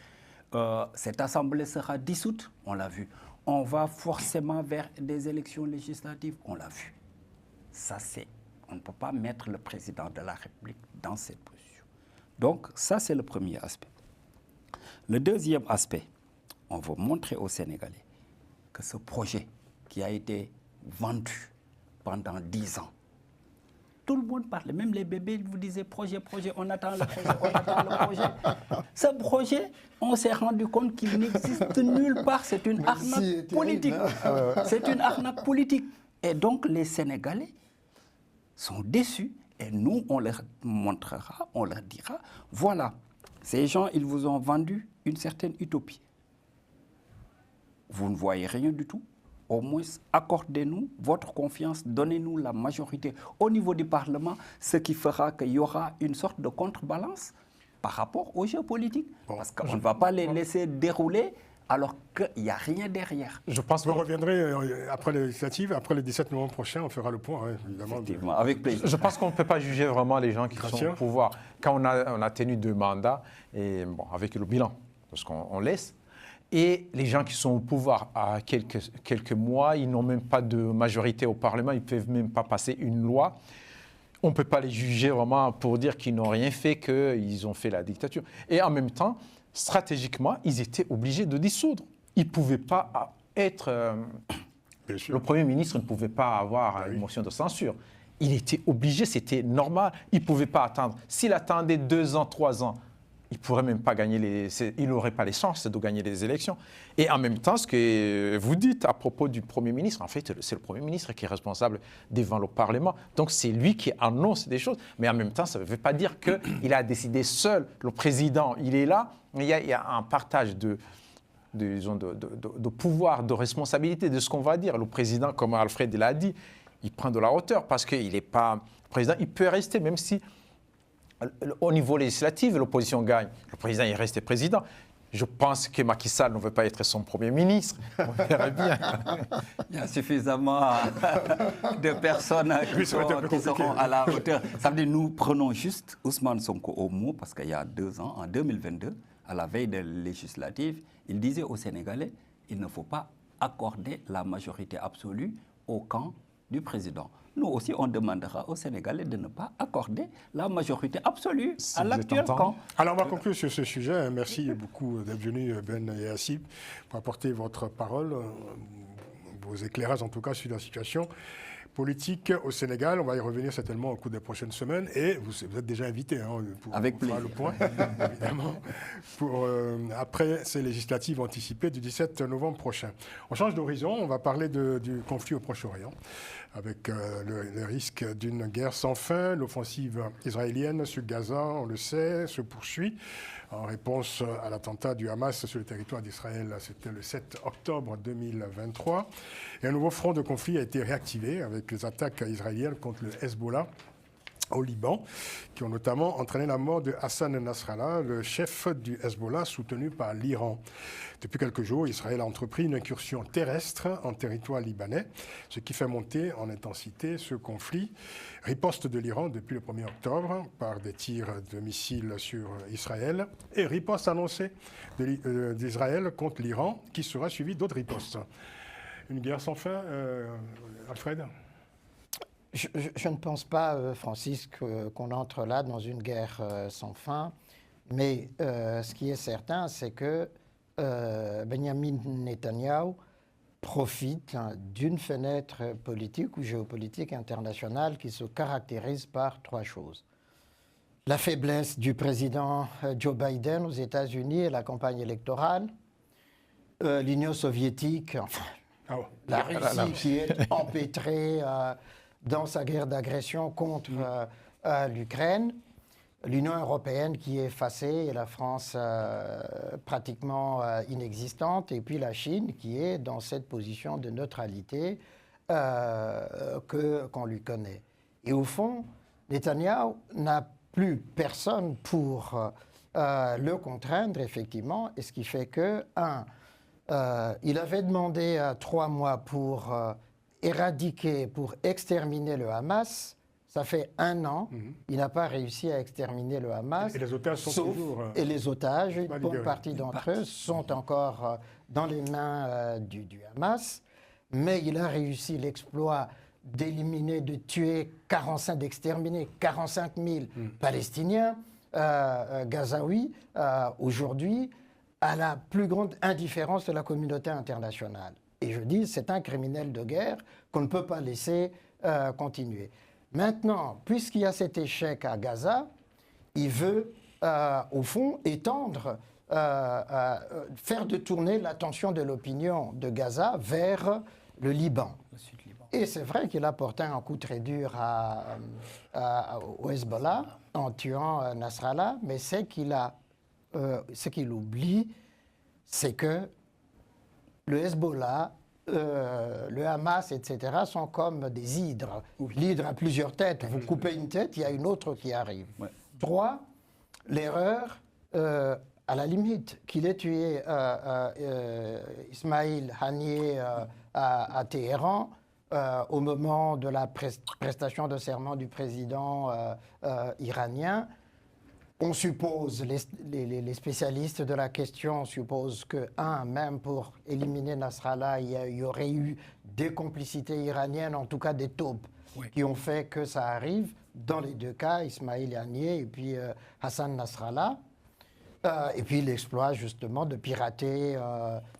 Cette Assemblée sera dissoute, on l'a vu. On va forcément vers des élections législatives, on l'a vu. Ça, c'est... On ne peut pas mettre le président de la République dans cette position. Donc, ça, c'est le premier aspect. Le deuxième aspect, on veut montrer aux Sénégalais que ce projet qui a été vendu pendant 10 ans, tout le monde parlait, même les bébés vous disaient projet, on attend le projet, on attend le projet. Ce projet, on s'est rendu compte qu'il n'existe nulle part, c'est une arnaque politique. C'est une arnaque politique. Et donc, les Sénégalais sont déçus et nous, on leur montrera, on leur dira, voilà, Ces gens, ils vous ont vendu une certaine utopie. Vous ne voyez rien du tout. Au moins, accordez-nous votre confiance, donnez-nous la majorité au niveau du Parlement, ce qui fera qu'il y aura une sorte de contrebalance par rapport aux jeux politiques. Parce qu'on ne va pas les laisser dérouler alors qu'il n'y a rien derrière. Je pense Vous reviendrez après les législatives, après le 17 novembre prochain, on fera le point, hein, évidemment. Effectivement, avec plaisir. Je pense qu'on ne peut pas juger vraiment les gens qui Bien sont sûr. au pouvoir. Quand on a tenu 2 mandats, et bon, avec le bilan, parce qu'on laisse, et les gens qui sont au pouvoir à quelques mois, ils n'ont même pas de majorité au Parlement, ils ne peuvent même pas passer une loi. On ne peut pas les juger vraiment pour dire qu'ils n'ont rien fait, qu'ils ont fait la dictature. Et en même temps, stratégiquement, ils étaient obligés de dissoudre. Ils ne pouvaient pas être... Bien sûr. Le Premier ministre ne pouvait pas avoir une motion de censure. Il était obligé, c'était normal. Il ne pouvait pas attendre. S'il attendait 2 ans, 3 ans, il ne pourrait même pas gagner il n'aurait pas les chances de gagner les élections. Et en même temps, ce que vous dites à propos du Premier ministre, en fait, c'est le Premier ministre qui est responsable devant le Parlement. Donc, c'est lui qui annonce des choses. Mais en même temps, ça ne veut pas dire qu'il a décidé seul. Le président, il est là. Il y a un partage de pouvoir, de responsabilité, de ce qu'on va dire. Le président, comme Alfred l'a dit, il prend de la hauteur parce qu'il n'est pas président. Il peut rester, même si au niveau législatif, l'opposition gagne. Le président est resté président. Je pense que Macky Sall ne veut pas être son Premier ministre. On verra bien. Il y a suffisamment de personnes qui seront à la hauteur. Ça veut dire nous prenons juste Ousmane Sonko au mot parce qu'il y a 2 ans, en 2022, à la veille des législatives, il disait aux Sénégalais, il ne faut pas accorder la majorité absolue au camp du président. Nous aussi, on demandera aux Sénégalais de ne pas accorder la majorité absolue à l'actuel camp. Alors, on va conclure sur ce sujet. Merci beaucoup d'être venu, Ben et Hassib, pour apporter votre parole, vos éclairages en tout cas sur la situation politique au Sénégal. On va y revenir certainement au cours des prochaines semaines. Et vous êtes déjà invité pour Avec faire plaisir. le point, évidemment, après ces législatives anticipées du 17 novembre prochain. On change d'horizon. On va parler du conflit au Proche-Orient, avec le risque d'une guerre sans fin. L'offensive israélienne sur Gaza, on le sait, se poursuit en réponse à l'attentat du Hamas sur le territoire d'Israël. C'était le 7 octobre 2023. Et un nouveau front de conflit a été réactivé avec les attaques israéliennes contre le Hezbollah au Liban, qui ont notamment entraîné la mort de Hassan Nasrallah, le chef du Hezbollah soutenu par l'Iran. Depuis quelques jours, Israël a entrepris une incursion terrestre en territoire libanais, ce qui fait monter en intensité ce conflit. Riposte de l'Iran depuis le 1er octobre par des tirs de missiles sur Israël et riposte annoncée d'Israël contre l'Iran qui sera suivie d'autres ripostes. Une guerre sans fin, Alfred ? Je ne pense pas, Francis, qu'on entre là dans une guerre sans fin. Mais ce qui est certain, c'est que Benjamin Netanyahou profite d'une fenêtre politique ou géopolitique internationale qui se caractérise par 3 choses. La faiblesse du président Joe Biden aux États-Unis et la campagne électorale, l'Union soviétique, enfin, la Russie qui est empêtrée dans sa guerre d'agression contre l'Ukraine, l'Union européenne qui est effacée et la France pratiquement inexistante, et puis la Chine qui est dans cette position de neutralité qu'on lui connaît. Et au fond, Netanyahou n'a plus personne pour le contraindre, effectivement, et ce qui fait que, il avait demandé 3 mois pour éradiquer, pour exterminer le Hamas. Ça fait 1 an, il n'a pas réussi à exterminer le Hamas. Et les otages sont toujours... Et les otages, une bonne libérés. partie d'entre eux, sont encore dans les mains du Hamas. Mais il a réussi l'exploit d'éliminer, de tuer, d'exterminer 45 000 Palestiniens, Gazaouis, aujourd'hui, à la plus grande indifférence de la communauté internationale. Et je dis, c'est un criminel de guerre qu'on ne peut pas laisser continuer. Maintenant, puisqu'il y a cet échec à Gaza, il veut, au fond, étendre, faire détourner l'attention de l'opinion de Gaza vers le Liban. Et c'est vrai qu'il a porté un coup très dur au Hezbollah en tuant Nasrallah, mais c'est qu'il a ce qu'il oublie, c'est que le Hezbollah, le Hamas, etc., sont comme des hydres. L'hydre a plusieurs têtes. Vous coupez une tête, il y a une autre qui arrive. Ouais. 3, l'erreur, à la limite, qu'il ait tué Ismail Haniyeh à Téhéran, au moment de la prestation de serment du président iranien. On suppose, les spécialistes de la question supposent que, même pour éliminer Nasrallah, il y aurait eu des complicités iraniennes, en tout cas des taupes, qui ont fait que ça arrive. Dans les deux cas, Ismail Haniyeh et puis Hassan Nasrallah. Et puis l'exploit justement de pirater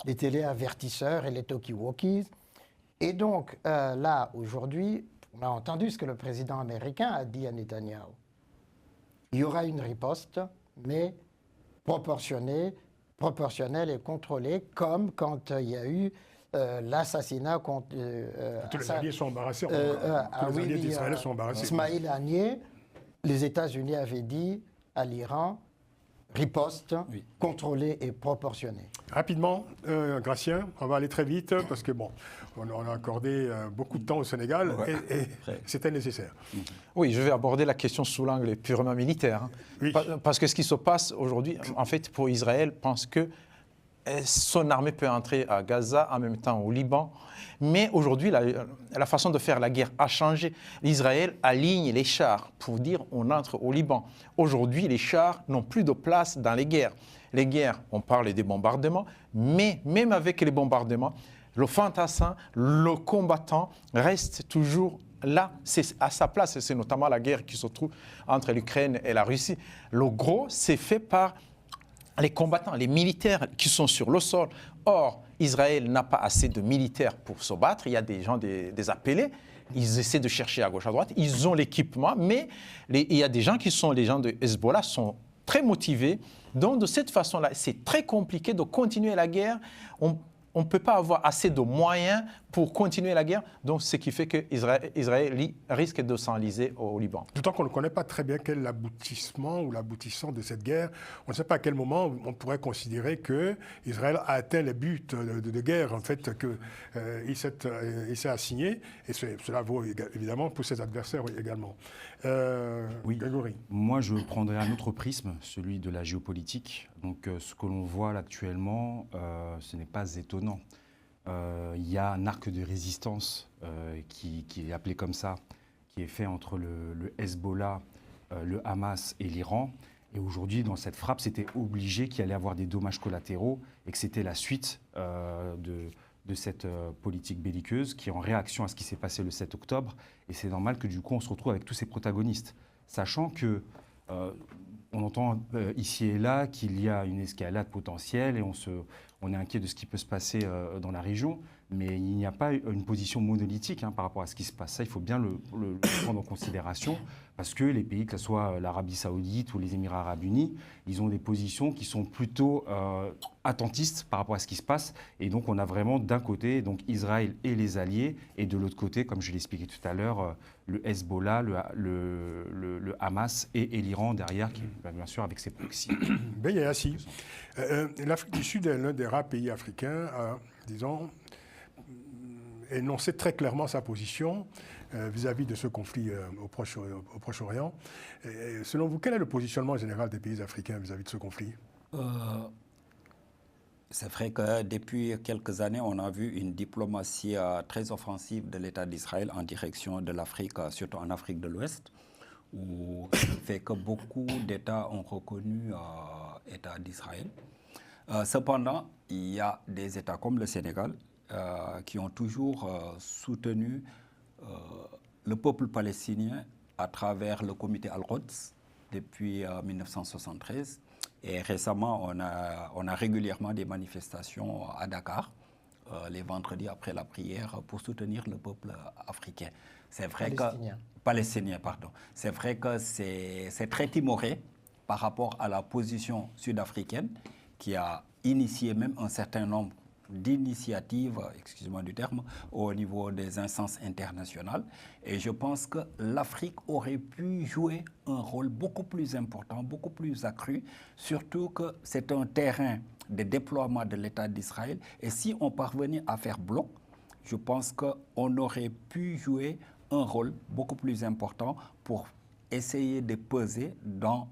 les téléavertisseurs et les talkie-walkies. Et donc là, aujourd'hui, on a entendu ce que le président américain a dit à Netanyahou. Il y aura une riposte, mais proportionnelle et contrôlée, comme quand il y a eu l'assassinat contre... tous les alliés sont embarrassés. Tous les alliés d'Israël sont embarrassés. Ismail Haniyeh, les États-Unis avaient dit à l'Iran, riposte, contrôlée et proportionnée. Rapidement, Gratien, on va aller très vite parce que bon, on a accordé beaucoup de temps au Sénégal et c'était nécessaire. Oui, je vais aborder la question sous l'angle purement militaire. Oui. Parce que ce qui se passe aujourd'hui, en fait, pour Israël, pense que son armée peut entrer à Gaza, en même temps au Liban. Mais aujourd'hui, la façon de faire la guerre a changé. Israël aligne les chars pour dire on entre au Liban. Aujourd'hui, les chars n'ont plus de place dans les guerres. Les guerres, on parle des bombardements, mais même avec les bombardements, le fantassin, le combattant reste toujours là, c'est à sa place. C'est notamment la guerre qui se trouve entre l'Ukraine et la Russie. Le gros, c'est fait par les combattants, les militaires qui sont sur le sol. Or, Israël n'a pas assez de militaires pour se battre. Il y a des gens, des appelés. Ils essaient de chercher à gauche, à droite. Ils ont l'équipement, mais il y a des gens qui sont, les gens de Hezbollah, sont très motivés. Donc, de cette façon-là, c'est très compliqué de continuer la guerre. On ne peut pas avoir assez de moyens pour continuer la guerre. Donc, ce qui fait qu'Israël risque de s'enliser au Liban. D'autant qu'on ne connaît pas très bien quel est l'aboutissement ou l'aboutissant de cette guerre. On ne sait pas à quel moment on pourrait considérer qu'Israël a atteint les buts de guerre, en fait, qu'il s'est assigné. Et cela vaut évidemment pour ses adversaires également. Oui. Grégory. Moi, je prendrais un autre prisme, celui de la géopolitique. Donc, ce que l'on voit là actuellement, ce n'est pas étonnant. Il y a un arc de résistance qui est appelé comme ça, qui est fait entre le Hezbollah, le Hamas et l'Iran. Et aujourd'hui, dans cette frappe, c'était obligé qu'il allait avoir des dommages collatéraux et que c'était la suite de cette politique belliqueuse qui est en réaction à ce qui s'est passé le 7 octobre. Et c'est normal que du coup, on se retrouve avec tous ces protagonistes, sachant que on entend ici et là qu'il y a une escalade potentielle et on est inquiet de ce qui peut se passer dans la région, mais il n'y a pas une position monolithique par rapport à ce qui se passe. Ça, il faut bien le prendre en considération, parce que les pays, que ce soit l'Arabie Saoudite ou les Émirats Arabes Unis, ils ont des positions qui sont plutôt attentistes par rapport à ce qui se passe. Et donc, on a vraiment d'un côté donc Israël et les alliés, et de l'autre côté, comme je l'expliquais tout à l'heure, le Hezbollah, le Hamas et l'Iran derrière, qui bien sûr avec ses proxys. Ben Yassi, l'Afrique du Sud est l'un des rares pays africains à, disons, énoncer très clairement sa position vis-à-vis de ce conflit au Proche-Orient. Selon vous, quel est le positionnement général des pays africains vis-à-vis de ce conflit ? C'est vrai que depuis quelques années, on a vu une diplomatie très offensive de l'État d'Israël en direction de l'Afrique, surtout en Afrique de l'Ouest, où ça fait que beaucoup d'États ont reconnu l'État d'Israël. Cependant, il y a des États comme le Sénégal qui ont toujours soutenu le peuple palestinien à travers le comité Al-Quds depuis 1973. Et récemment, on a régulièrement des manifestations à Dakar, les vendredis après la prière, pour soutenir le peuple africain. C'est vrai palestinien, pardon. C'est vrai que c'est très timoré par rapport à la position sud-africaine qui a initié même un certain nombre d'initiative, excusez-moi du terme, au niveau des instances internationales. Et je pense que l'Afrique aurait pu jouer un rôle beaucoup plus important, beaucoup plus accru, surtout que c'est un terrain de déploiement de l'État d'Israël. Et si on parvenait à faire bloc, je pense qu'on aurait pu jouer un rôle beaucoup plus important pour essayer de peser dans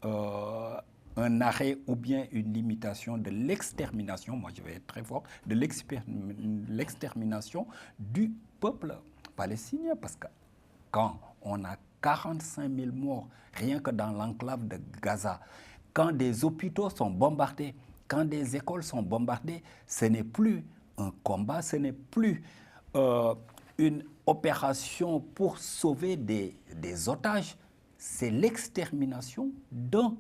un arrêt ou bien une limitation de l'extermination, moi je vais être très fort, de l'extermination du peuple palestinien. Parce que quand on a 45 000 morts rien que dans l'enclave de Gaza, quand des hôpitaux sont bombardés, quand des écoles sont bombardées, ce n'est plus un combat, ce n'est plus une opération pour sauver des otages, c'est l'extermination d'un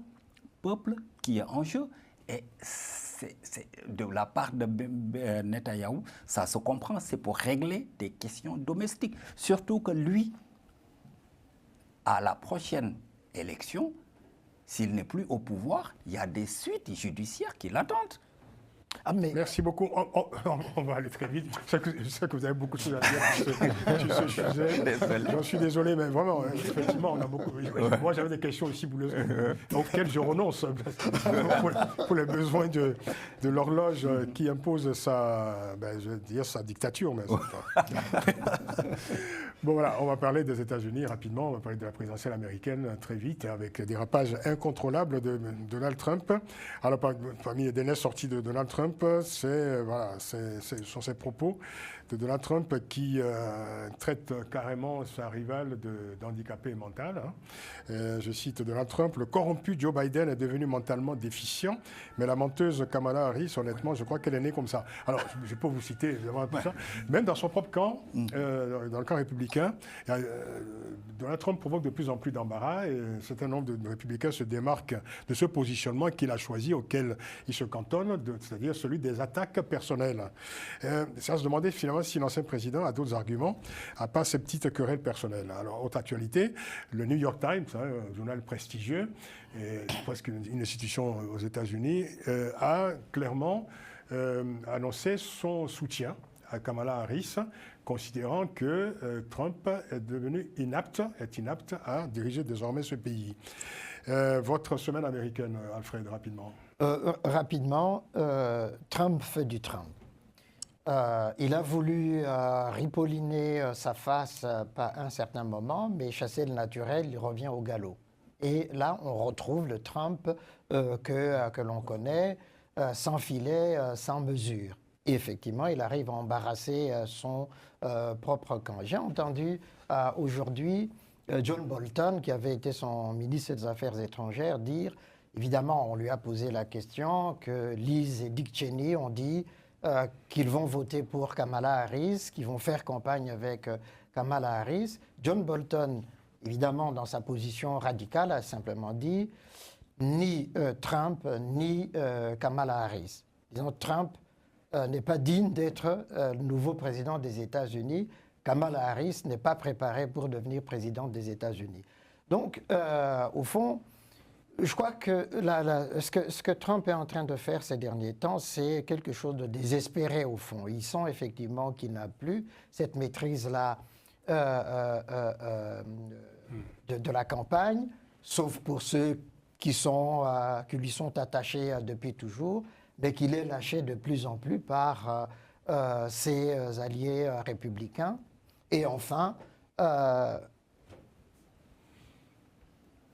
peuple qui est en jeu. Et c'est de la part de Netanyahou, ça se comprend, c'est pour régler des questions domestiques. Surtout que lui, à la prochaine élection, s'il n'est plus au pouvoir, il y a des suites judiciaires qui l'attendent. Ah, mais... Merci beaucoup. On va aller très vite. Je sais que vous avez beaucoup de choses à dire sur ce sujet. J'en suis désolé, mais vraiment, effectivement, on a beaucoup. Moi, j'avais des questions aussi bouleuses auxquelles je renonce pour les besoins de l'horloge qui impose sa dictature. Mais bon, voilà, on va parler des États-Unis rapidement. On va parler de la présidentielle américaine très vite, avec des dérapages incontrôlables de Donald Trump. Alors, parmi les dernières sorties de Donald Trump, ce sont ces propos de Donald Trump qui traite carrément sa rivale d'handicapé mental. Je cite Donald Trump: « Le corrompu Joe Biden est devenu mentalement déficient, mais la menteuse Kamala Harris, honnêtement, je crois qu'elle est née comme ça. » Alors, je peux vous citer évidemment tout ça. Même dans son propre camp, dans le camp républicain, Donald Trump provoque de plus en plus d'embarras et un certain nombre de républicains se démarquent de ce positionnement qu'il a choisi, auquel il se cantonne, c'est-à-dire celui des attaques personnelles. C'est à se demander finalement si l'ancien président a d'autres arguments, à part ces petites querelles personnelles. Alors, autre actualité, le New York Times, un journal prestigieux, et presque une institution aux États-Unis, a clairement annoncé son soutien à Kamala Harris, considérant que Trump est devenu inapte à diriger désormais ce pays. Votre semaine américaine, Alfred, rapidement. Rapidement, Trump fait du Trump. Il a voulu ripolliner sa face à un certain moment, mais chasser le naturel, il revient au galop. Et là, on retrouve le Trump que l'on connaît, sans filet, sans mesure. Et effectivement, il arrive à embarrasser son propre camp. J'ai entendu aujourd'hui John Bolton, qui avait été son ministre des Affaires étrangères, dire, évidemment, on lui a posé la question, que Liz et Dick Cheney ont dit qu'ils vont voter pour Kamala Harris, qu'ils vont faire campagne avec Kamala Harris. John Bolton, évidemment, dans sa position radicale, a simplement dit ni Trump, ni Kamala Harris. Disons, Trump n'est pas digne d'être le nouveau président des États-Unis. Kamala Harris n'est pas préparée pour devenir présidente des États-Unis. Donc, au fond, je crois que ce que Trump est en train de faire ces derniers temps, c'est quelque chose de désespéré au fond. Il sent effectivement qu'il n'a plus cette maîtrise-là de la campagne, sauf pour ceux qui lui sont attachés depuis toujours, mais qu'il est lâché de plus en plus par ses alliés républicains. Et enfin...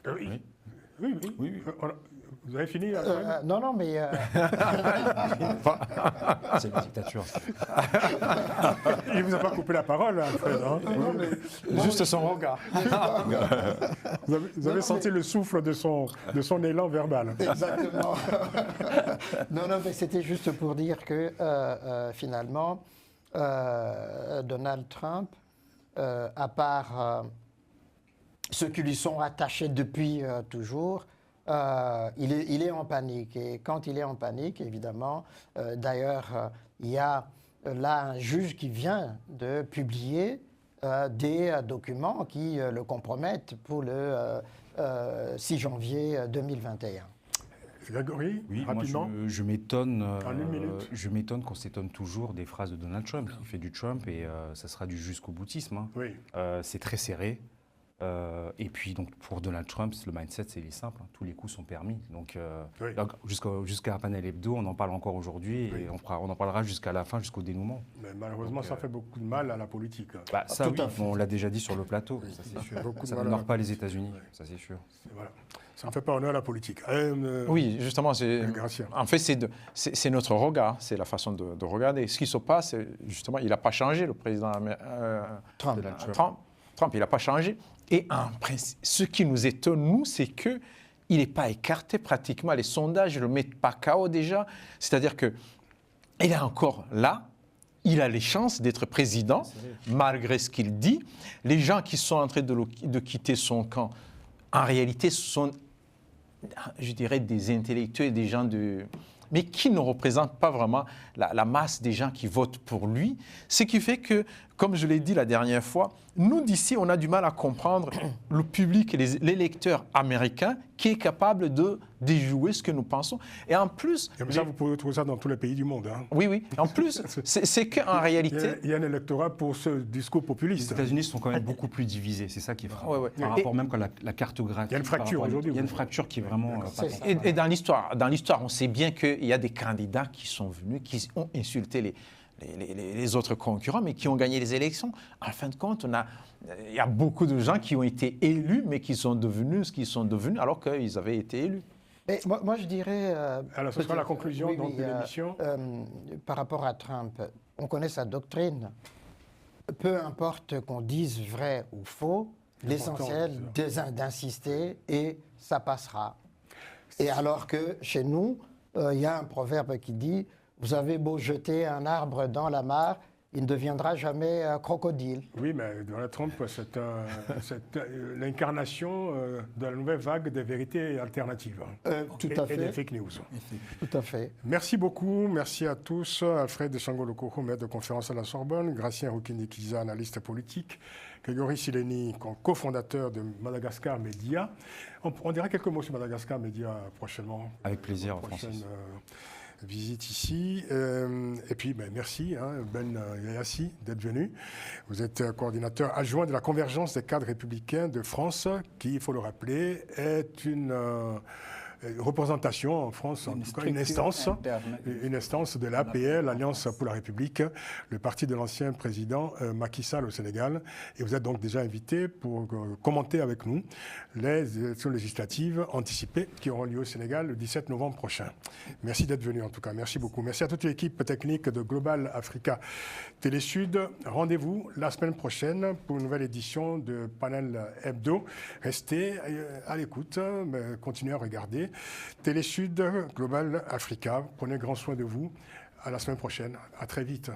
Oui. Vous avez fini Non, mais... C'est la dictature. Il ne vous a pas coupé la parole, Alfred. Non, mais... Juste son regard. Vous avez senti le souffle de son élan verbal. Exactement. Non, mais c'était juste pour dire que, finalement, Donald Trump, à part ceux qui lui sont attachés depuis toujours, il est en panique. Et quand il est en panique, évidemment, d'ailleurs, il y a là un juge qui vient de publier des documents qui le compromettent pour le 6 janvier 2021. Grégory, Oui, rapidement. moi je m'étonne. En une minute. Je m'étonne qu'on s'étonne toujours des phrases de Donald Trump. Il fait du Trump et ça sera du jusqu'au boutisme. Hein. Oui. C'est très serré. Et puis donc pour Donald Trump, le mindset c'est simple. Hein. Tous les coups sont permis. Donc, Oui. donc, jusqu'à Panel Hebdo, on en parle encore aujourd'hui Oui. et on en parlera jusqu'à la fin, jusqu'au dénouement. Mais malheureusement, ça fait beaucoup de mal à la politique. Bah, ça, Tout oui, à fait. on l'a déjà dit sur le plateau. Ça, c'est sûr. Beaucoup de Ça mal à n'honore la pas les États-Unis, ça c'est sûr. Voilà. Ça ne fait pas honneur à la politique. Oui, justement, Gracia. en fait, c'est notre regard, c'est la façon de regarder. Ce qui se passe, justement, il n'a pas changé, le président Trump. Trump, il n'a pas changé. Et en principe, ce qui nous étonne, nous, c'est qu'il n'est pas écarté pratiquement. Les sondages ne le mettent pas KO déjà. C'est-à-dire qu'il est encore là. Il a les chances d'être président, malgré ce qu'il dit. Les gens qui sont en train de quitter son camp, en réalité, ce sont, je dirais, des intellectuels, des gens mais qui ne représentent pas vraiment la masse des gens qui votent pour lui. Ce qui fait que, comme je l'ai dit la dernière fois, nous d'ici, on a du mal à comprendre le public et les lecteurs américains qui est capable de déjouer ce que nous pensons. Et en plus... Et ça, vous pouvez trouver ça dans tous les pays du monde. Hein. Oui, oui. En plus, c'est qu'en réalité... Il y a un électorat pour ce discours Les populiste. États-unis sont quand même beaucoup plus divisés, c'est ça qui est frappant. Ouais, ouais. Par rapport même quand la cartographie. Il y a une fracture aujourd'hui. Il y a une fracture qui est vraiment. Et dans l'histoire, on sait bien qu'il y a des candidats qui sont venus, qui ont insulté les autres concurrents, mais qui ont gagné les élections. En fin de compte, il y a beaucoup de gens qui ont été élus, mais qui sont devenus ce qu'ils sont devenus alors qu'ils avaient été élus. Mais moi, je dirais... Alors, ce sera la conclusion oui, donc, de l'émission. Par rapport à Trump, on connaît sa doctrine. Peu importe qu'on dise vrai ou faux, l'essentiel d'insister et ça passera. Et alors que chez nous, il y a un proverbe qui dit « Vous avez beau jeter un arbre dans la mare, il ne deviendra jamais crocodile. » Oui, mais Donald Trump, c'est l'incarnation de la nouvelle vague des vérités alternatives. Tout à fait. Et des fake news. Tout à fait. Merci beaucoup. Merci à tous. Alfred de Sangolokoko, maître de conférence à la Sorbonne. Gracien Rukinikiza, analyste politique. Grégory Sileni, cofondateur de Madagascar Média. On dira quelques mots sur Madagascar Média prochainement. Avec plaisir, Francis. Visite ici. Et puis, merci, Ben Yayassi, d'être venu. Vous êtes coordinateur adjoint de la Convergence des cadres républicains de France, qui, il faut le rappeler, est une représentation en France, en tout cas une instance de l'APL, l'Alliance pour la République, le parti de l'ancien président Macky Sall au Sénégal. Et vous êtes donc déjà invité pour commenter avec nous les élections législatives anticipées qui auront lieu au Sénégal le 17 novembre prochain. Merci d'être venu en tout cas, merci beaucoup. Merci à toute l'équipe technique de Global Africa Télésud. Rendez-vous la semaine prochaine pour une nouvelle édition de Panel Hebdo. Restez à l'écoute, continuez à regarder. Télésud, Global Africa, prenez grand soin de vous. À la semaine prochaine. À très vite.